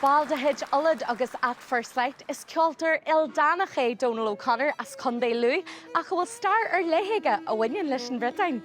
Baldahead Ullad agus at first sight is ceoltar Ildanaché Dónal O'Connor as Condé Lui a bhfuil star ar léige a bhain leis an Brittany.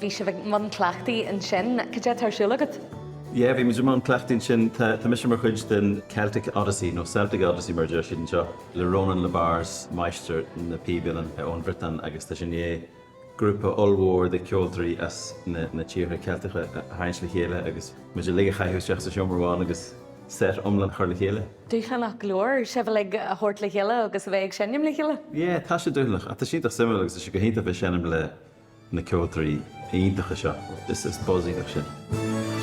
Bhí sé bheith man clachtaí an sin, cad tarsúil agat? Yeah, bhí muidir man clachtaí sin tá mis mar chuid den Celtic Odyssey, nó Celtic Odyssey mar deir sin seo. Le Ronan le Bars, Meister na Píbilan ón Britain agus tá sin é grúpa allmhór de ceoltarí as na tíortha Celticha hains le chéile agus muidir lige chaithúisteach sa seomráin agus set omlan chuir le chéile. Dúcha nach glóir, sé bheith le thuirt le chéile agus bheith ag senim le chéile? Yeah, tá sé dúlach, a tá siad simú agus sé go hénta bheith senim le na ceoltarí iontacha seo. This is buzzy sin.